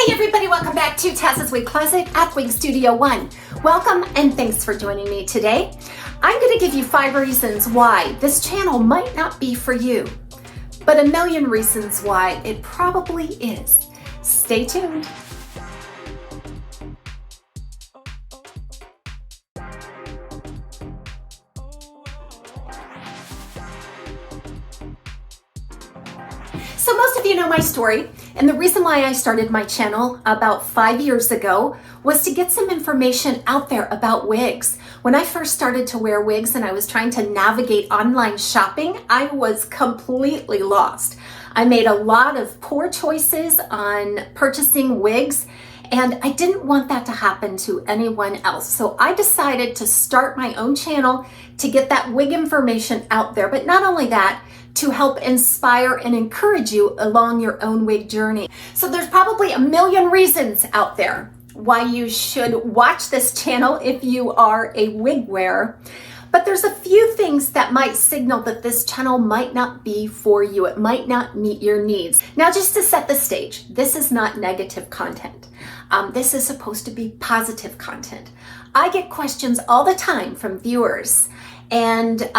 Hey everybody, welcome back to TAZS Wig Closet at Wig Studio One. Welcome and thanks for joining me today. I'm going to give you 5 reasons why this channel might not be for you, but a million reasons why it probably is. Stay tuned. So most of you know my story, and the reason why I started my channel about 5 years ago was to get some information out there about wigs. When I first started to wear wigs and I was trying to navigate online shopping, I was completely lost. I made a lot of poor choices on purchasing wigs, and I didn't want that to happen to anyone else. So I decided to start my own channel to get that wig information out there, but not only that, to help inspire and encourage you along your own wig journey. So there's probably a million reasons out there why you should watch this channel if you are a wig wearer. But there's a few things that might signal that this channel might not be for you. It might not meet your needs. Now, just to set the stage, this is not negative content. This is supposed to be positive content. I get questions all the time from viewers, and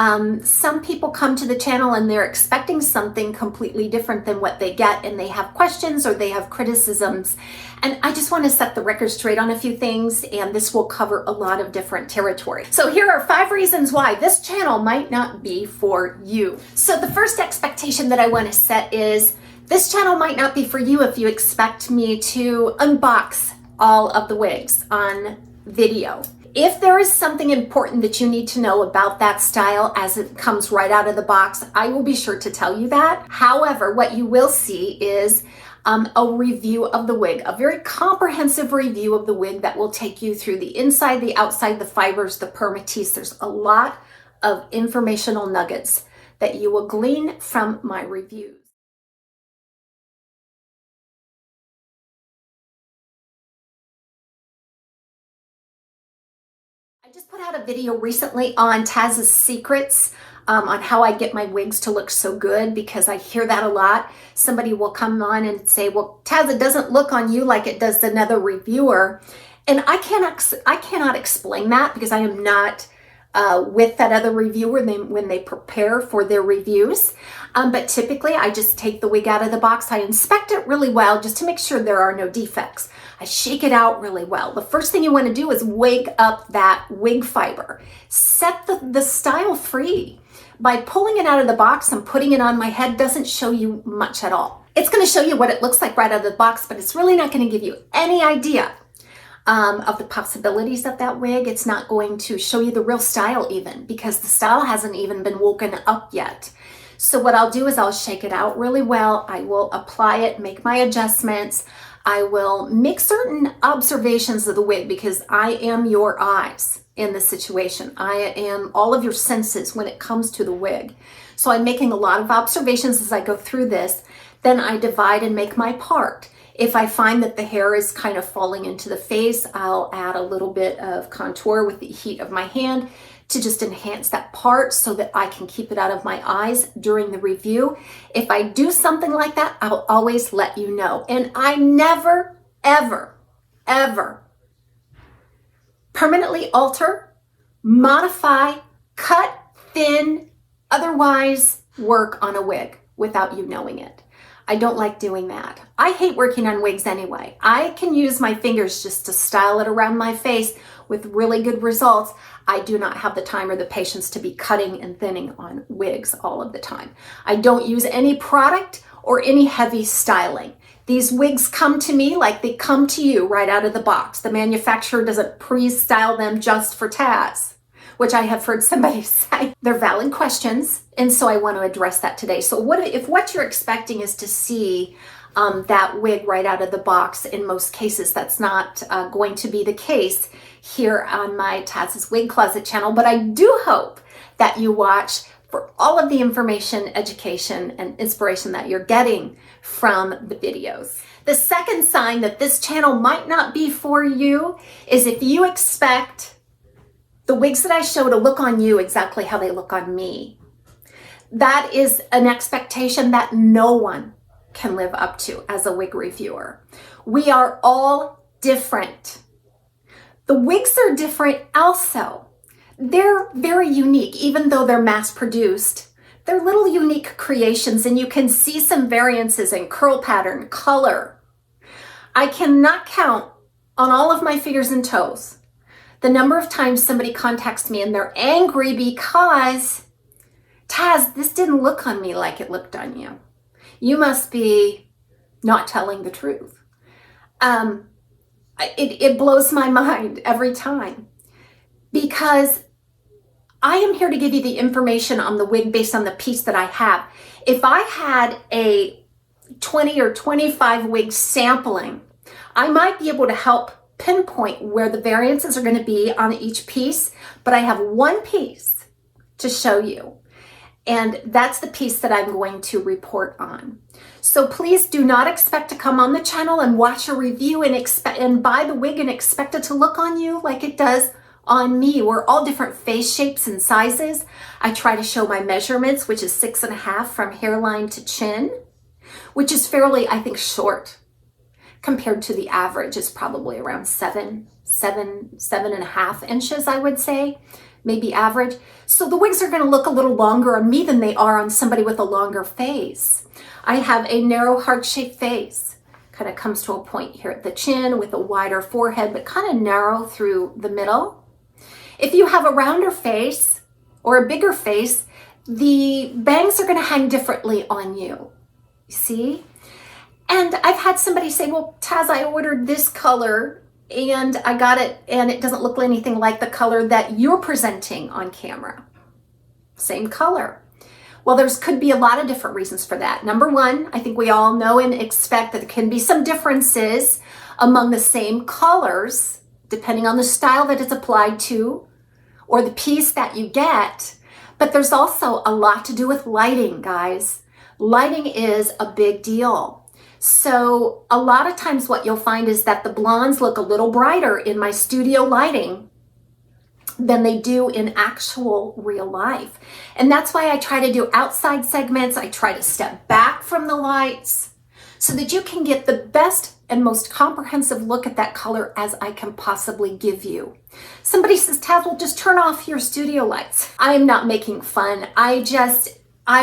some people come to the channel and they're expecting something completely different than what they get, and they have questions or they have criticisms. And I just want to set the record straight on a few things, and this will cover a lot of different territory. So here are 5 reasons why this channel might not be for you. So the first expectation that I want to set is this channel might not be for you if you expect me to unbox all of the wigs on video. If there is something important that you need to know about that style as it comes right out of the box, I will be sure to tell you that. However, what you will see is a review of the wig, a very comprehensive review of the wig that will take you through the inside, the outside, the fibers, the permatease. There's a lot of informational nuggets that you will glean from my reviews. I just put out a video recently on TAZS secrets, on how I get my wigs to look so good, because I hear that a lot. Somebody will come on and say, well, Taz, it doesn't look on you like it does another reviewer. And I cannot explain that, because I am not with that other reviewer when they prepare for their reviews. But typically I just take the wig out of the box. I inspect it really well just to make sure there are no defects. I shake it out really well. The first thing you want to do is wake up that wig fiber. Set the style free. By pulling it out of the box and putting it on my head doesn't show you much at all. It's going to show you what it looks like right out of the box, but it's really not going to give you any idea of the possibilities of that wig. It's not going to show you the real style even, because the style hasn't even been woken up yet. So what I'll do is I'll shake it out really well. I will apply it, make my adjustments. I will make certain observations of the wig, because I am your eyes in the situation. I am all of your senses when it comes to the wig. So I'm making a lot of observations as I go through this. Then I divide and make my part. If I find that the hair is kind of falling into the face, I'll add a little bit of contour with the heat of my hand to just enhance that part so that I can keep it out of my eyes during the review. If I do something like that, I'll always let you know. And I never, ever, ever permanently alter, modify, cut, thin, otherwise work on a wig without you knowing it. I don't like doing that. I hate working on wigs anyway. I can use my fingers just to style it around my face with really good results. I do not have the time or the patience to be cutting and thinning on wigs all of the time. I don't use any product or any heavy styling. These wigs come to me like they come to you right out of the box. The manufacturer doesn't pre-style them just for TAZS, which I have heard somebody say. They're valid questions, and so I want to address that today. So if what you're expecting is to see that wig right out of the box, in most cases that's not going to be the case here on my TAZS Wig Closet channel, but I do hope that you watch for all of the information, education, and inspiration that you're getting from the videos. The second sign that this channel might not be for you is if you expect the wigs that I show to look on you exactly how they look on me. That is an expectation that no one can live up to as a wig reviewer. We are all different. The wigs are different also. They're very unique, even though they're mass produced. They're little unique creations, and you can see some variances in curl pattern, color. I cannot count on all of my fingers and toes the number of times somebody contacts me and they're angry because, Taz, this didn't look on me like it looked on you. You must be not telling the truth. It blows my mind every time, because I am here to give you the information on the wig based on the piece that I have. If I had a 20 or 25 wig sampling, I might be able to help pinpoint where the variances are going to be on each piece, but I have one piece to show you, and that's the piece that I'm going to report on. So please do not expect to come on the channel and watch a review and buy the wig and expect it to look on you like it does on me. We're all different face shapes and sizes. I try to show my measurements, which is 6.5 from hairline to chin, which is fairly, I think, short compared to the average. Is probably around 7.5 inches, I would say, maybe average. So the wigs are going to look a little longer on me than they are on somebody with a longer face. I have a narrow heart-shaped face. Kind of comes to a point here at the chin with a wider forehead, but kind of narrow through the middle. If you have a rounder face or a bigger face, the bangs are going to hang differently on you. You see? And I've had somebody say, well, Taz, I ordered this color and I got it and it doesn't look anything like the color that you're presenting on camera. Same color. Well, could be a lot of different reasons for that. Number one, I think we all know and expect that there can be some differences among the same colors, depending on the style that it's applied to or the piece that you get. But there's also a lot to do with lighting, guys. Lighting is a big deal. So a lot of times what you'll find is that the blondes look a little brighter in my studio lighting than they do in actual real life. And that's why I try to do outside segments. I try to step back from the lights so that you can get the best and most comprehensive look at that color as I can possibly give you. Somebody says, Taz, well, just turn off your studio lights. I am not making fun. I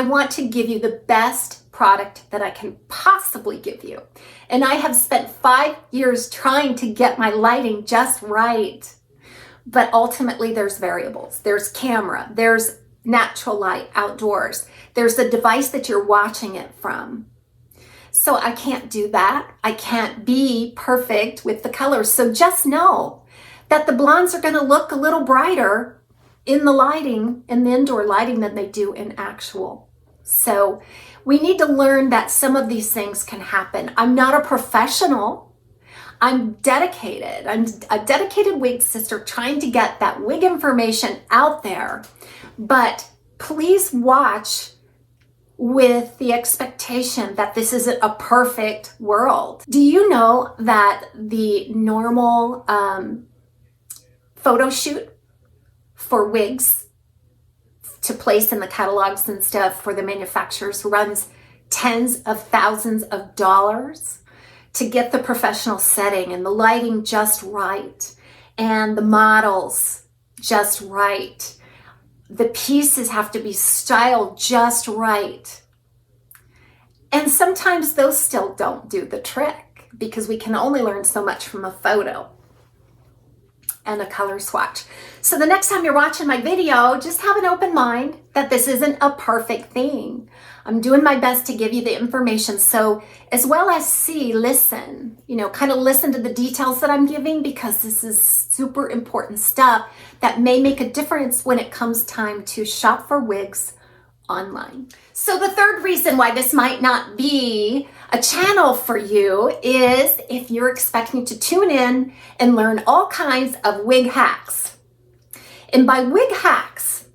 want to give you the best product that I can possibly give you. And I have spent 5 years trying to get my lighting just right. But ultimately there's variables. There's camera, there's natural light outdoors. There's the device that you're watching it from. So I can't do that. I can't be perfect with the colors. So just know that the blondes are going to look a little brighter in the lighting, in the indoor lighting, than they do in actual. So we need to learn that some of these things can happen. I'm not a professional. I'm dedicated. I'm a dedicated wig sister trying to get that wig information out there. But please watch with the expectation that this isn't a perfect world. Do you know that the normal photo shoot for wigs to place in the catalogs and stuff for the manufacturers runs tens of thousands of dollars to get the professional setting and the lighting just right and the models just right? The pieces have to be styled just right. And sometimes those still don't do the trick because we can only learn so much from a photo and a color swatch. So the next time you're watching my video, just have an open mind that this isn't a perfect thing. I'm doing my best to give you the information. So as well as listen, kind of listen to the details that I'm giving, because this is super important stuff that may make a difference when it comes time to shop for wigs online. So the third reason why this might not be a channel for you is if you're expecting to tune in and learn all kinds of wig hacks. And by wig hacks,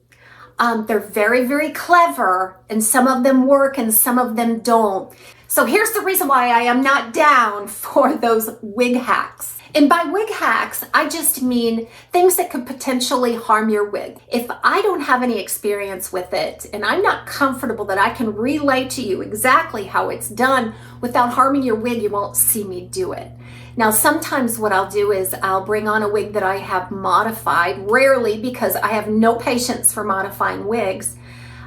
they're very, very clever, and some of them work and some of them don't. So here's the reason why I am not down for those wig hacks. And by wig hacks, I just mean things that could potentially harm your wig. If I don't have any experience with it and I'm not comfortable that I can relay to you exactly how it's done without harming your wig, you won't see me do it. Now, sometimes what I'll do is I'll bring on a wig that I have modified, rarely because I have no patience for modifying wigs.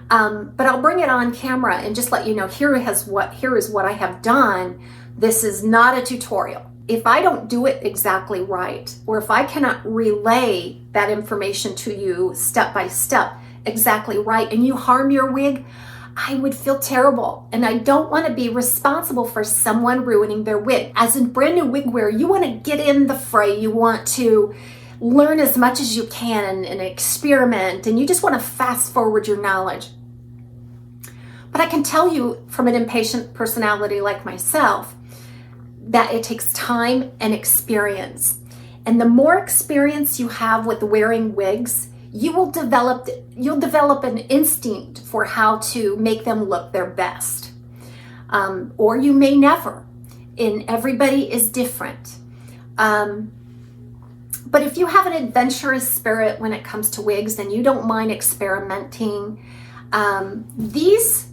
But I'll bring it on camera and just let you know, here is what I have done. This is not a tutorial. If I don't do it exactly right, or if I cannot relay that information to you step by step exactly right, and you harm your wig, I would feel terrible. And I don't want to be responsible for someone ruining their wig. As in brand new wig wear, you want to get in the fray. You want to learn as much as you can and experiment, and you just want to fast forward your knowledge. But I can tell you from an impatient personality like myself that it takes time and experience. And the more experience you have with wearing wigs, you'll develop an instinct for how to make them look their best. Or you may never, and everybody is different. But if you have an adventurous spirit when it comes to wigs and you don't mind experimenting, these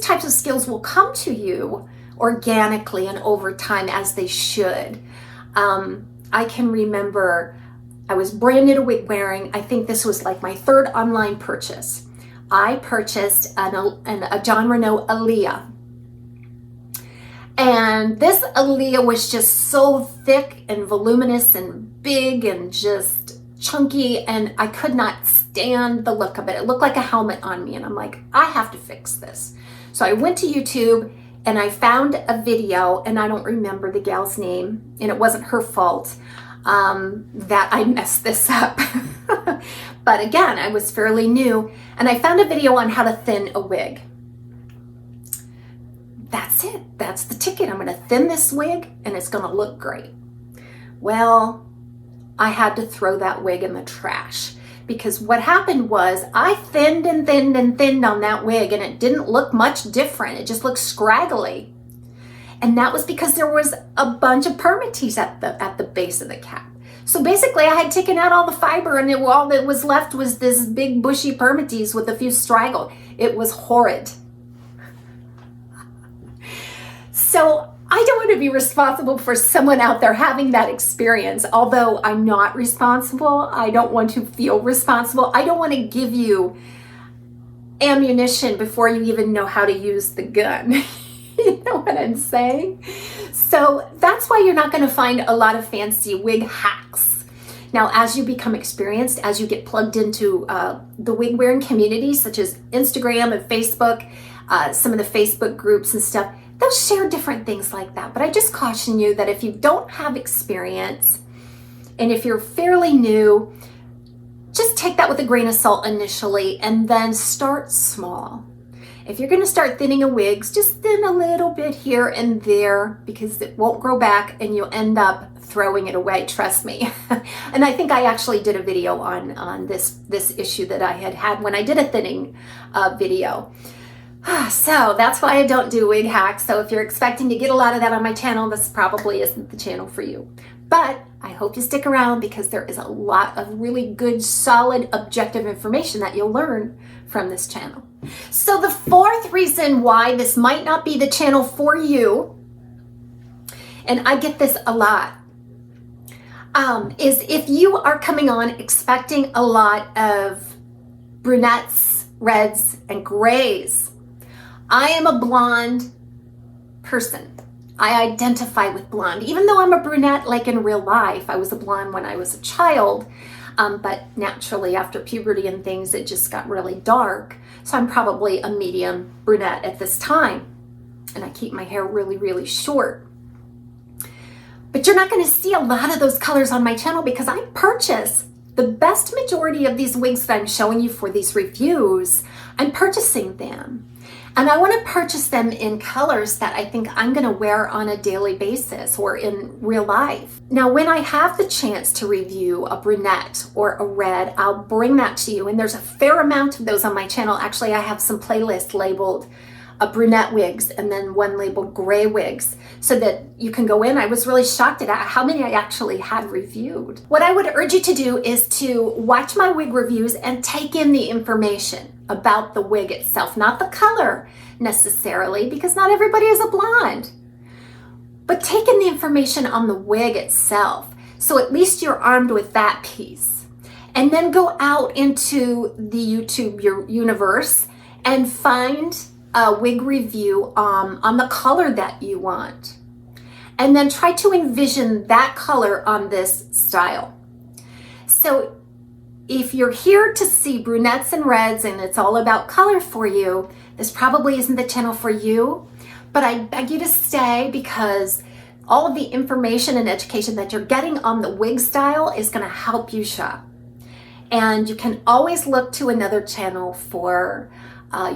types of skills will come to you organically and over time, as they should. I can remember I was brand new to wig wearing. I think this was like my third online purchase. I purchased a John Renault Aaliyah. And this Aaliyah was just so thick and voluminous and big and just chunky, and I could not stand the look of it. It looked like a helmet on me, and I'm like, I have to fix this. So I went to YouTube and I found a video, and I don't remember the gal's name, and it wasn't her fault that I messed this up. But again, I was fairly new, and I found a video on how to thin a wig. That's it. That's the ticket. I'm going to thin this wig, and it's going to look great. Well, I had to throw that wig in the trash, because what happened was I thinned and thinned and thinned on that wig, and it didn't look much different. It just looked scraggly. And that was because there was a bunch of permatease at the base of the cap. So basically I had taken out all the fiber, and all that was left was this big bushy permatease with a few straggle. It was horrid. So I don't want to be responsible for someone out there having that experience. Although I'm not responsible, I don't want to feel responsible. I don't want to give you ammunition before you even know how to use the gun. You know what I'm saying? So that's why you're not going to find a lot of fancy wig hacks. Now, as you become experienced, as you get plugged into the wig wearing communities, such as Instagram and Facebook, some of the Facebook groups and stuff, they'll share different things like that. But I just caution you that if you don't have experience, and if you're fairly new, just take that with a grain of salt initially, and then start small. If you're going to start thinning a wigs, just thin a little bit here and there, because it won't grow back and you'll end up throwing it away, trust me. And I think I actually did a video on this issue that I had when I did a thinning video. So that's why I don't do wig hacks. So if you're expecting to get a lot of that on my channel, this probably isn't the channel for you. But I hope you stick around, because there is a lot of really good, solid, objective information that you'll learn from this channel. So the fourth reason why this might not be the channel for you, and I get this a lot, is if you are coming on expecting a lot of brunettes, reds, and grays. I am a blonde person. I identify with blonde. Even though I'm a brunette, like in real life, I was a blonde when I was a child, but naturally after puberty and things, it just got really dark. So I'm probably a medium brunette at this time, and I keep my hair really, really short. But you're not going to see a lot of those colors on my channel, because I purchase the best majority of these wigs that I'm showing you for these reviews. I'm purchasing them. And I want to purchase them in colors that I think I'm going to wear on a daily basis or in real life. Now, when I have the chance to review a brunette or a red, I'll bring that to you. And there's a fair amount of those on my channel. Actually, I have some playlists labeled brunette wigs and then one labeled gray wigs so that you can go in. I was really shocked at how many I actually had reviewed. What I would urge you to do is to watch my wig reviews and take in the information about the wig itself, not the color necessarily, because not everybody is a blonde, but take in the information on the wig itself. So at least you're armed with that piece. And then go out into the YouTube universe and find a wig review on the color that you want. And then try to envision that color on this style. So if you're here to see brunettes and reds and it's all about color for you, this probably isn't the channel for you, but I beg you to stay because all of the information and education that you're getting on the wig style is going to help you shop. And you can always look to another channel for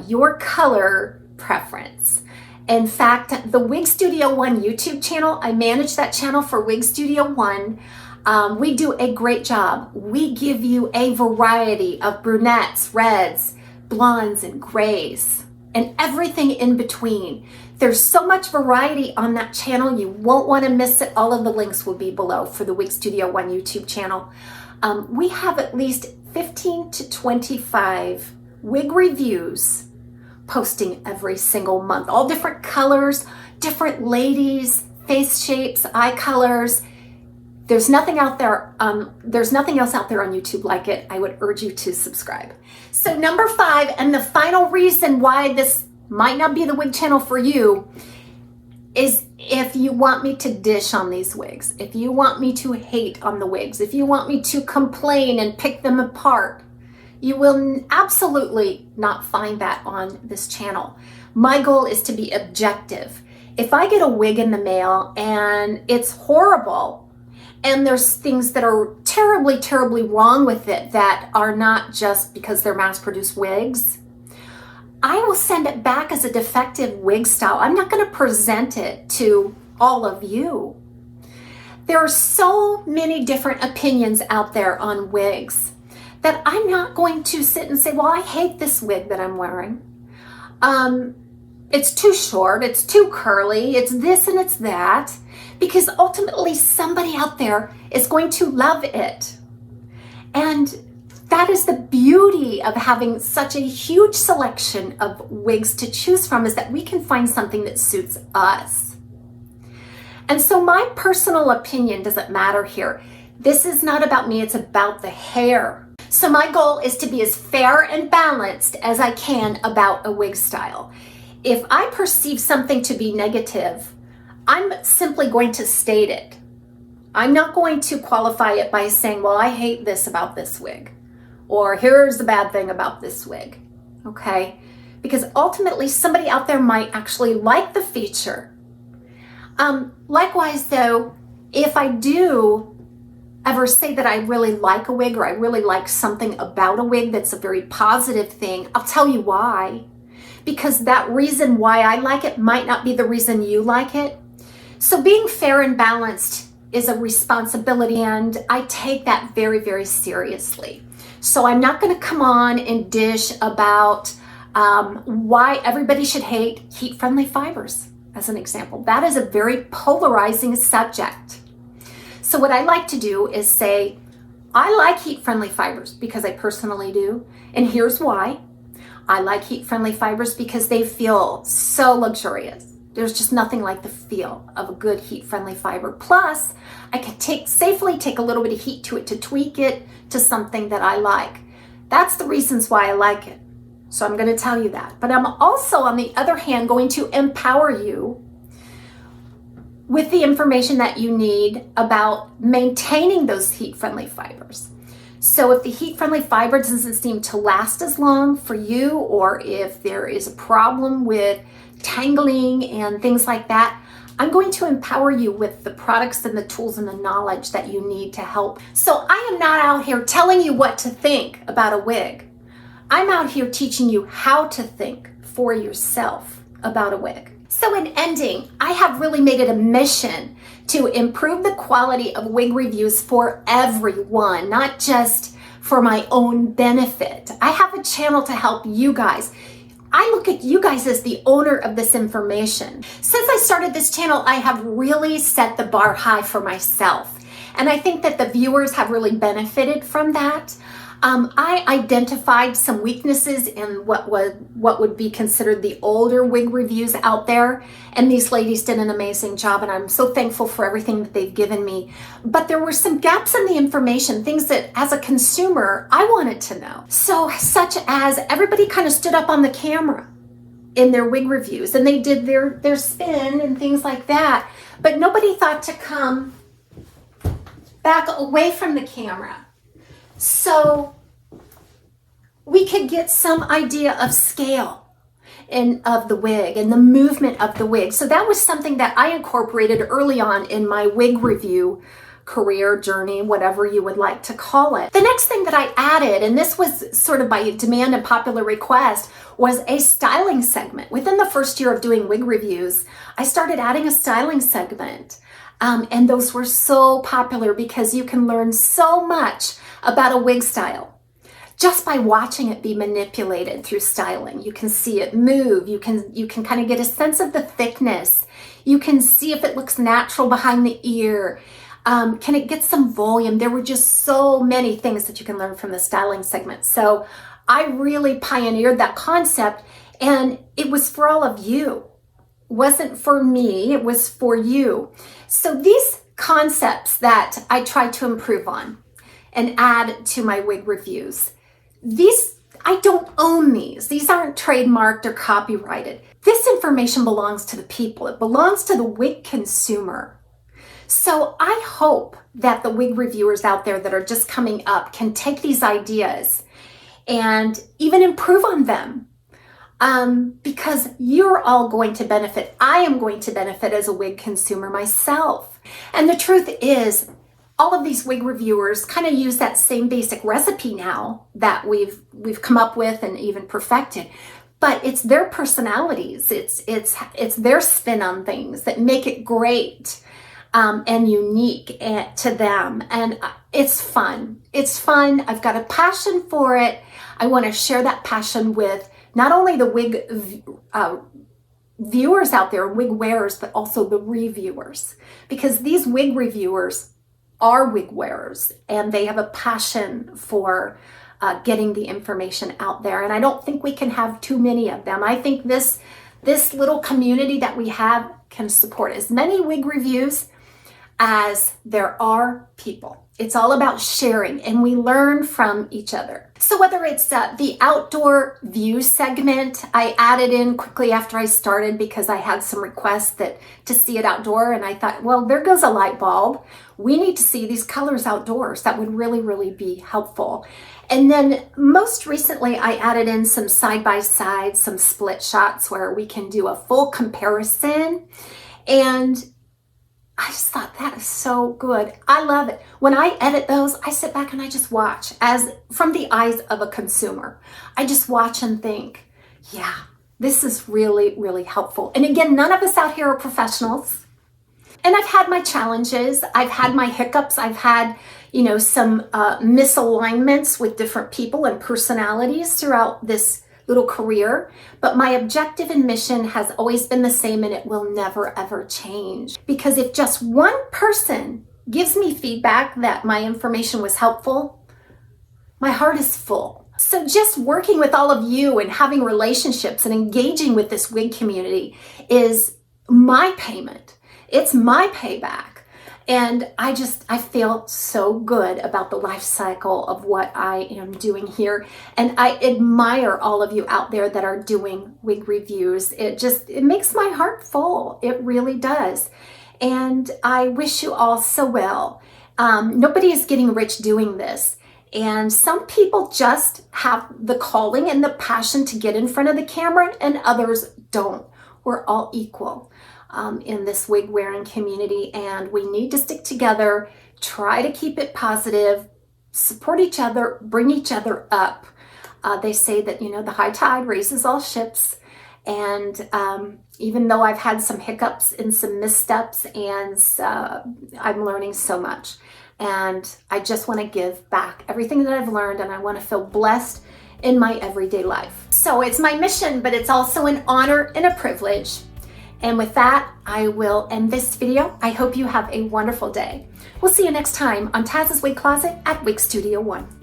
your color preference. In fact, the Wig Studio One YouTube channel, I manage that channel for Wig Studio One. We do a great job. We give you a variety of brunettes, reds, blondes, and grays, and everything in between. There's so much variety on that channel, you won't want to miss it. All of the links will be below for the Wig Studio One YouTube channel. We have at least 15 to 25 wig reviews posting every single month. All different colors, different ladies, face shapes, eye colors. There's nothing out there. There's nothing else out there on YouTube like it. I would urge you to subscribe. So number 5, and the final reason why this might not be the wig channel for you, is if you want me to dish on these wigs, if you want me to hate on the wigs, if you want me to complain and pick them apart, you will absolutely not find that on this channel. My goal is to be objective. If I get a wig in the mail and it's horrible, and there's things that are terribly, terribly wrong with it that are not just because they're mass-produced wigs, I will send it back as a defective wig style. I'm not going to present it to all of you. There are so many different opinions out there on wigs that I'm not going to sit and say, well, I hate this wig that I'm wearing. It's too short, it's too curly, it's this and it's that, because ultimately somebody out there is going to love it. And that is the beauty of having such a huge selection of wigs to choose from, is that we can find something that suits us. And so my personal opinion doesn't matter here. This is not about me, it's about the hair. So my goal is to be as fair and balanced as I can about a wig style. If I perceive something to be negative, I'm simply going to state it. I'm not going to qualify it by saying, well, I hate this about this wig, or here's the bad thing about this wig, okay? Because ultimately somebody out there might actually like the feature. Likewise though, if I do ever say that I really like a wig, or I really like something about a wig that's a very positive thing, I'll tell you why. Because that reason why I like it might not be the reason you like it. So being fair and balanced is a responsibility, and I take that very, very seriously. So I'm not going to come on and dish about why everybody should hate heat-friendly fibers, as an example. That is a very polarizing subject. So what I like to do is say, I like heat-friendly fibers because I personally do, and here's why. I like heat-friendly fibers because they feel so luxurious. There's just nothing like the feel of a good heat-friendly fiber. Plus, I can safely take a little bit of heat to it to tweak it to something that I like. That's the reasons why I like it. So I'm going to tell you that. But I'm also, on the other hand, going to empower you with the information that you need about maintaining those heat-friendly fibers. So if the heat-friendly fiber doesn't seem to last as long for you, or if there is a problem with tangling and things like that, I'm going to empower you with the products and the tools and the knowledge that you need to help. So I am not out here telling you what to think about a wig. I'm out here teaching you how to think for yourself about a wig. So in ending, I have really made it a mission to improve the quality of wig reviews for everyone, not just for my own benefit. I have a channel to help you guys. I look at you guys as the owner of this information. Since I started this channel, I have really set the bar high for myself. And I think that the viewers have really benefited from that. I identified some weaknesses in what would be considered the older wig reviews out there, and these ladies did an amazing job, and I'm so thankful for everything that they've given me. But there were some gaps in the information, things that as a consumer I wanted to know. So such as everybody kind of stood up on the camera in their wig reviews, and they did their spin and things like that, but nobody thought to come back away from the camera so we could get some idea of scale and of the wig and the movement of the wig. So that was something that I incorporated early on in my wig review career journey, whatever you would like to call it. The next thing that I added, and this was sort of by demand and popular request, was a styling segment. Within the first year of doing wig reviews, I started adding a styling segment. And those were so popular because you can learn so much about a wig style just by watching it be manipulated through styling. You can see it move. You can kind of get a sense of the thickness. You can see if it looks natural behind the ear. Can it get some volume? There were just so many things that you can learn from the styling segment. So I really pioneered that concept, and it was for all of you. It wasn't for me, it was for you. So these concepts that I tried to improve on and add to my wig reviews, I don't own these. These aren't trademarked or copyrighted. This information belongs to the people. It belongs to the wig consumer. So I hope that the wig reviewers out there that are just coming up can take these ideas and even improve on them. Because you're all going to benefit. I am going to benefit as a wig consumer myself. And the truth is, all of these wig reviewers kind of use that same basic recipe now that we've come up with and even perfected. But it's their personalities, it's their spin on things that make it great and unique to them. And it's fun. It's fun. I've got a passion for it. I want to share that passion with not only the wig viewers out there, wig wearers, but also the reviewers. Because these wig reviewers are wig wearers, and they have a passion for getting the information out there. And I don't think we can have too many of them. I think this little community that we have can support as many wig reviews as there are people. It's all about sharing, and we learn from each other. So whether it's the outdoor view segment, I added in quickly after I started because I had some requests to see it outdoor, and I thought, well, there goes a light bulb. We need to see these colors outdoors. That would really, really be helpful. And then most recently, I added in some side-by-side, some split shots where we can do a full comparison. And I just thought that is so good. I love it. When I edit those, I sit back and I just watch as from the eyes of a consumer. I just watch and think, yeah, this is really, really helpful. And again, none of us out here are professionals. And I've had my challenges. I've had my hiccups. I've had, some misalignments with different people and personalities throughout this little career, but my objective and mission has always been the same, and it will never ever change. Because if just one person gives me feedback that my information was helpful, my heart is full. So just working with all of you and having relationships and engaging with this wig community is my payment. It's my payback. And I feel so good about the life cycle of what I am doing here. And I admire all of you out there that are doing wig reviews. It makes my heart full. It really does. And I wish you all so well. Nobody is getting rich doing this. And some people just have the calling and the passion to get in front of the camera, and others don't. We're all equal in this wig wearing community, and we need to stick together, try to keep it positive, support each other, bring each other up. They say that, the high tide raises all ships. And even though I've had some hiccups and some missteps, and I'm learning so much. And I just want to give back everything that I've learned, and I want to feel blessed in my everyday life. So it's my mission, but it's also an honor and a privilege. And with that, I will end this video. I hope you have a wonderful day. We'll see you next time on TAZ's Wig Closet at Wig Studio One.